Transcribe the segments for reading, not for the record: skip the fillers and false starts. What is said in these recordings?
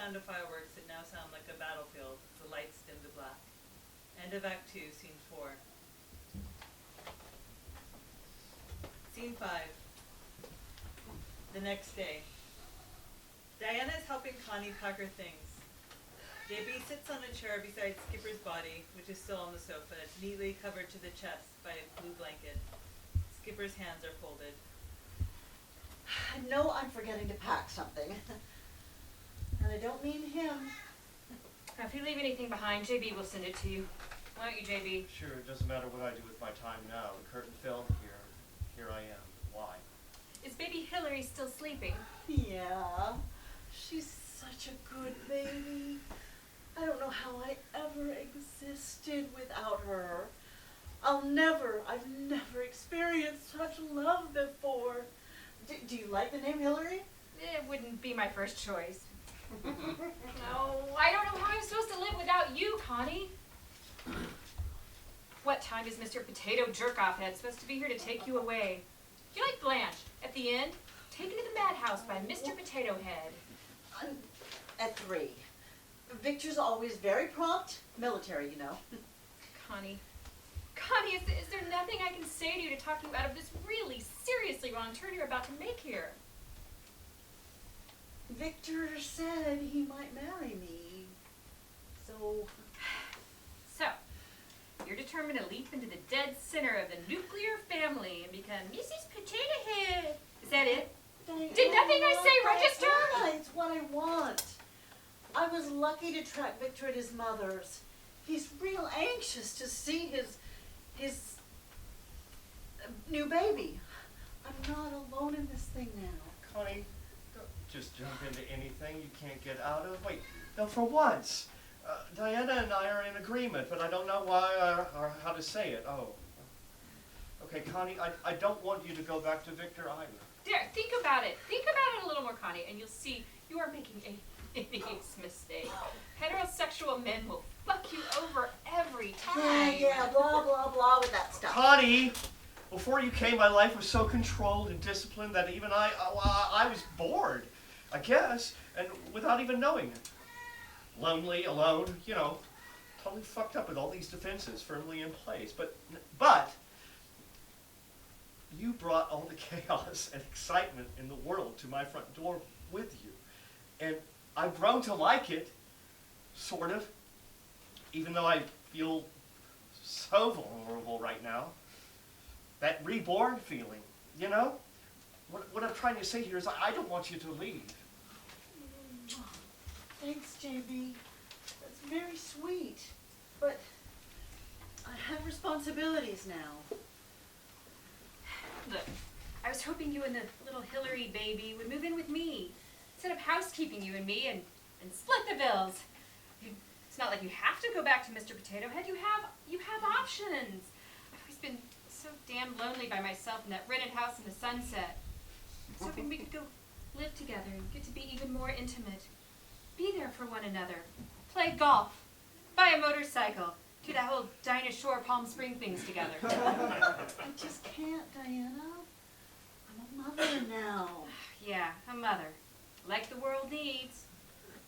sound of fireworks that now sound like a battlefield, the lights dim to black. End of Act 2, Scene 4. Scene 5. The next day. Diana is helping Connie pack her things. JB sits on a chair beside Skipper's body, which is still on the sofa, neatly covered to the chest by a blue blanket. Skipper's hands are folded. I know I'm forgetting to pack something. And I don't mean him. Now, if you leave anything behind, JB will send it to you. Why don't you, JB? Sure, it doesn't matter what I do with my time now. The curtain fell here I am. Why? Is baby Hillary still sleeping? Yeah, she's such a good baby. I don't know how I ever existed without her. I've never experienced such love before. Do you like the name Hillary? It wouldn't be my first choice. No, I don't know how I'm supposed to live without you, Connie. What time is Mr. Potato Jerkoff Head supposed to be here to take you away? You like Blanche at the end, taken to the madhouse by Mr. Potato Head. At 3. Victor's always very prompt, military, you know. Connie, is there nothing I can say to you to talk you out of this really seriously wrong turn you're about to make here? Victor said he might marry me. So, you're determined to leap into the dead center of the nuclear family and become Mrs. Potato Head. Is that it? Did nothing I say register? Diana, it's what I want. I was lucky to track Victor at his mother's. He's real anxious to see his new baby. I'm not alone in this thing now. Connie, don't just jump into anything you can't get out of. Wait, no, for once. Diana and I are in agreement, but I don't know why or how to say it. Oh. Okay, Connie, I don't want you to go back to Victor either. There, think about it. Think about it a little more, Connie, and you'll see you are making a hideous mistake. Heterosexual men will fuck you over every time. Yeah, blah, blah, blah with that stuff. Connie, before you came, my life was so controlled and disciplined that even I was bored, I guess, and without even knowing it. Lonely, alone, you know, totally fucked up with all these defenses firmly in place. But you brought all the chaos and excitement in the world to my front door with you. And I've grown to like it, sort of, even though I feel so vulnerable right now. That reborn feeling, you know? What I'm trying to say here is I don't want you to leave. Thanks, JB. That's very sweet. But I have responsibilities now. Look, I was hoping you and the little Hillary baby would move in with me. Set up housekeeping, you and me, and split the bills. It's not like you have to go back to Mr. Potato Head. You have options. I've always been so damn lonely by myself in that rented house in the Sunset. I was hoping we could go live together and get to be even more intimate. Be there for one another. Play golf. Buy a motorcycle. Do that whole Dinah Shore Palm Spring things together. I just can't, Diana. I'm a mother now. Yeah, a mother. Like the world needs.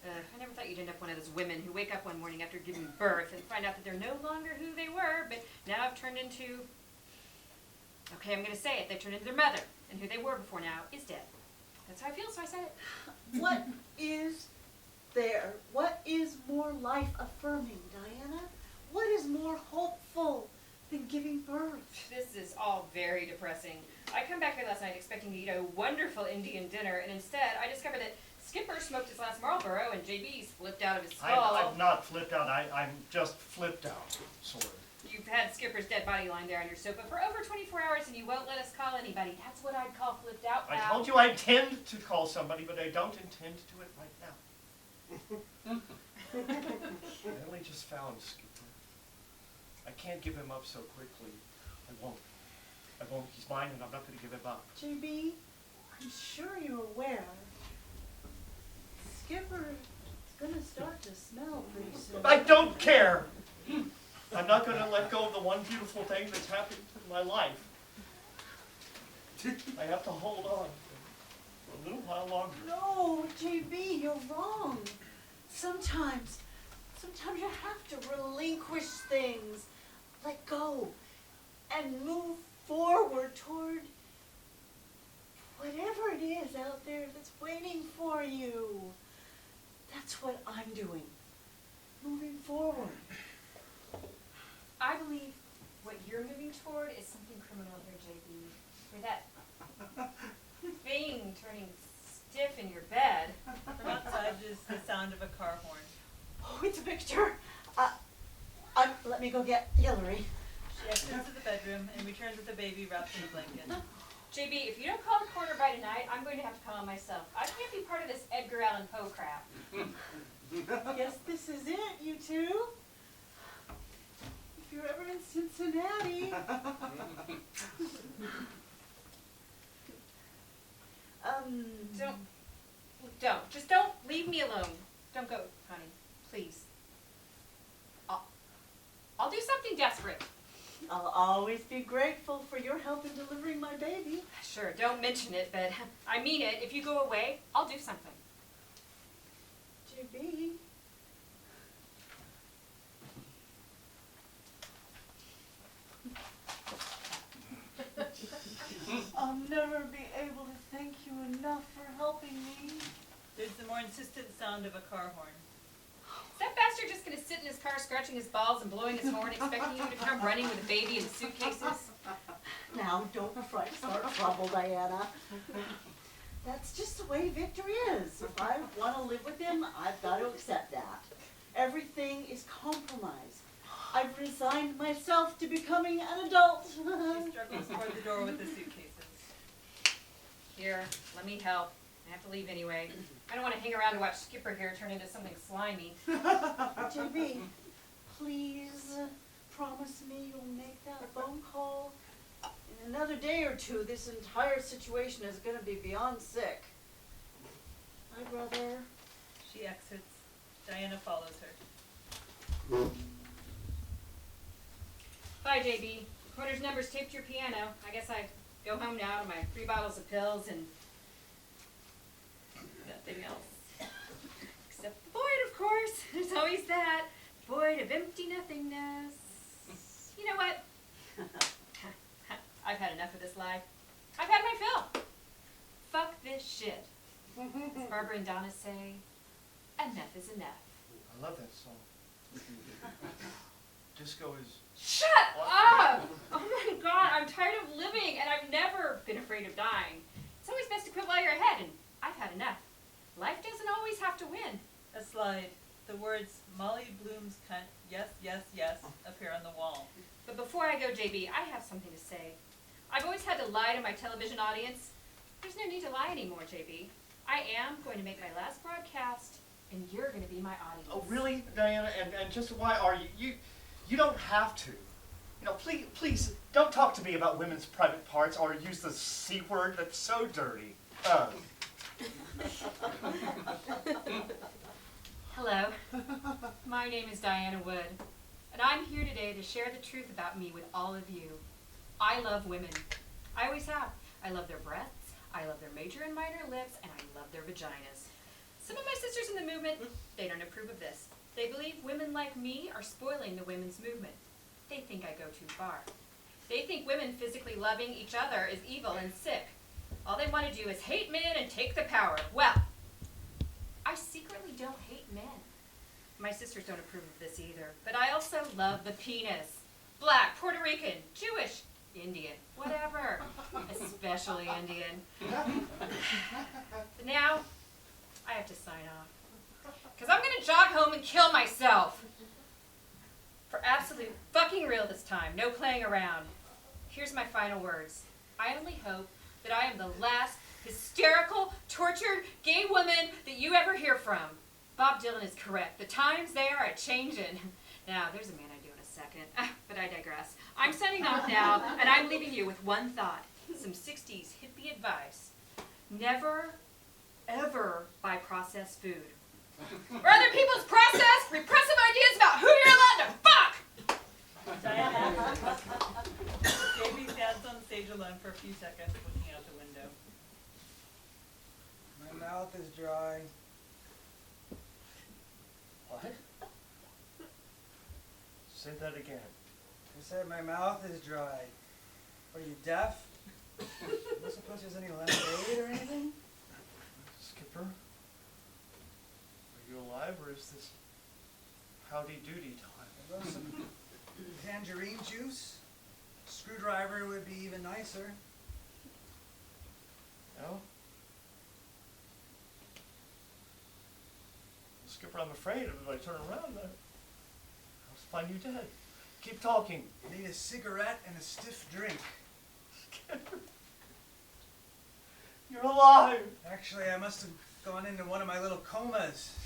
I never thought you'd end up one of those women who wake up one morning after giving birth and find out that they're no longer who they were, but now have turned into... Okay, I'm going to say it. They've turned into their mother, and who they were before now is dead. That's how I feel, so I said it. What is there? What is more life-affirming, Diana? What is more hopeful than giving birth? This is all very depressing. I come back here last night expecting to eat a wonderful Indian dinner, and instead I discovered that Skipper smoked his last Marlboro and JB's flipped out of his skull. I'm not flipped out. I'm just flipped out, sort of. You've had Skipper's dead body lying there on your sofa for over 24 hours and you won't let us call anybody. That's what I'd call flipped out, I pal. told you I intend to call somebody, but I don't intend to do it right now. I only just found Skipper. I can't give him up so quickly. I won't. He's mine, and I'm not going to give him up. JB, I'm sure you're aware. Skipper's gonna start to smell pretty soon. I don't care. I'm not going to let go of the one beautiful thing that's happened in my life. I have to hold on for a little while longer. No, JB, you're wrong. sometimes you have to relinquish things, let go, and move forward toward whatever it is out there that's waiting for you. That's what I'm doing. Moving forward. I believe what you're moving toward is something criminal here, JB. You're that thing turning stiff in your bed. From outside is the sound of a car horn. Oh, it's Victor. Let me go get Hillary. She exits to the bedroom and returns with the baby wrapped in a blanket. JB, if you don't call the corner by tonight, I'm going to have to call myself. I can't be part of this Edgar Allan Poe crap. Guess this is it, you two. If you're ever in Cincinnati. Just don't leave me alone. Don't go, honey, please. I'll do something desperate. I'll always be grateful for your help in delivering my baby. Sure, don't mention it, but I mean it. If you go away, I'll do something. JB. I'll never be able to thank you enough for helping me. There's the more insistent sound of a car horn. Is that bastard just gonna sit in his car scratching his balls and blowing his horn, expecting you to come running with a baby and suitcases? Now, don't start trouble, Diana. That's just the way Victor is. If I want to live with him, I've got to accept that. Everything is compromise. I've resigned myself to becoming an adult. She struggles toward the door with the suitcases. Here, let me help. I have to leave anyway. I don't want to hang around and watch Skipper here turn into something slimy. JB, please promise me you'll make that phone call. In another day or two, this entire situation is going to be beyond sick. My brother. She exits. Diana follows her. Bye, JB. Recorder's number's taped to your piano. I guess I go home now to my 3 bottles of pills and nothing else. Except the void, of course. There's always that. Void of empty nothingness. You know what? I've had enough of this life. I've had my fill. Fuck this shit. As Barbara and Donna say, enough is enough. I love that song. Disco is... Shut up! Oh my god, I'm tired of living and I've never been afraid of dying. It's always best to quit while you're ahead, and I've had enough. Life doesn't always have to win. A slide. The words Molly Bloom's cunt, yes, yes, yes, appear on the wall. But before I go, JB, I have something to say. I've always had to lie to my television audience. There's no need to lie anymore, JB. I am going to make my last broadcast, and you're going to be my audience. Oh, really, Diana? And just why are you? You don't have to. You know, please, don't talk to me about women's private parts or use the C word. That's so dirty. Hello. My name is Diana Wood, and I'm here today to share the truth about me with all of you. I love women. I always have. I love their breasts, I love their major and minor lips, and I love their vaginas. Some of my sisters in the movement, they don't approve of this. They believe women like me are spoiling the women's movement. They think I go too far. They think women physically loving each other is evil and sick. All they want to do is hate men and take the power. Well, I secretly don't hate men. My sisters don't approve of this either, but I also love the penis. Black, Puerto Rican, Jewish, Indian, whatever. Especially Indian. But now, I have to sign off. Because I'm going to jog home and kill myself. For absolute fucking real this time. No playing around. Here's my final words. I only hope that I am the last hysterical, tortured, gay woman that you ever hear from. Bob Dylan is correct. The times, they are a-changin'. Now, there's a man I do in a second. But I digress. I'm signing off now, and I'm leaving you with one thought. Some 60s hippie advice. Never, ever buy processed food. Or other people's processed, repressive ideas about who you're allowed to fuck! Diana exits. JB stands on stage alone for a few seconds, looking out the window. My mouth is dry. Say that again. I said my mouth is dry. Are you deaf? Am I supposed there's any lemonade or anything? Skipper? Are you alive, or is this howdy-doody time? I'd love some tangerine juice. Screwdriver would be even nicer. No? Well, Skipper, I'm afraid if I turn around, I'll find you dead. Keep talking. I need a cigarette and a stiff drink. Skipper. You're alive. Actually, I must have gone into one of my little comas.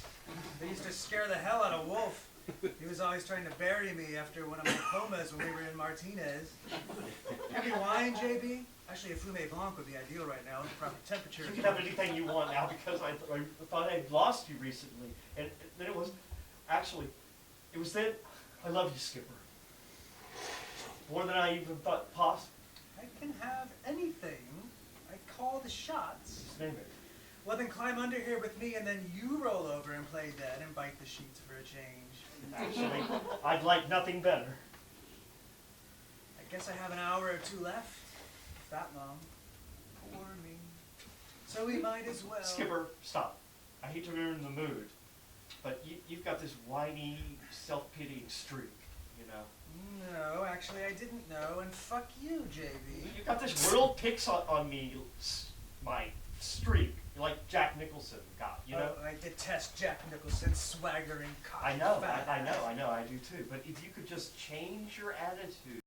They used to scare the hell out of Wolf. He was always trying to bury me after one of my comas when we were in Martinez. Have you wine, JB? Actually, a Fume Blanc would be ideal right now, proper temperature. You can have anything you want now because I thought I'd lost you recently. And then it was then, I love you, Skipper. More than I even thought possible. I can have anything. I call the shots. Just name it. Well, then climb under here with me, and then you roll over and play dead and bite the sheets for a change. Actually, I'd like nothing better. I guess I have an hour or two left. If that long. Poor me. So we might as well. Skipper, stop. I hate to ruin the mood, but you've got this whiny, self-pitying streak, you know. No, actually I didn't know, and fuck you, JB. You've got this world picks on me, my streak. You're like Jack Nicholson got, you know? Oh, I detest Jack Nicholson's swaggering cock. I know, I do too. But if you could just change your attitude.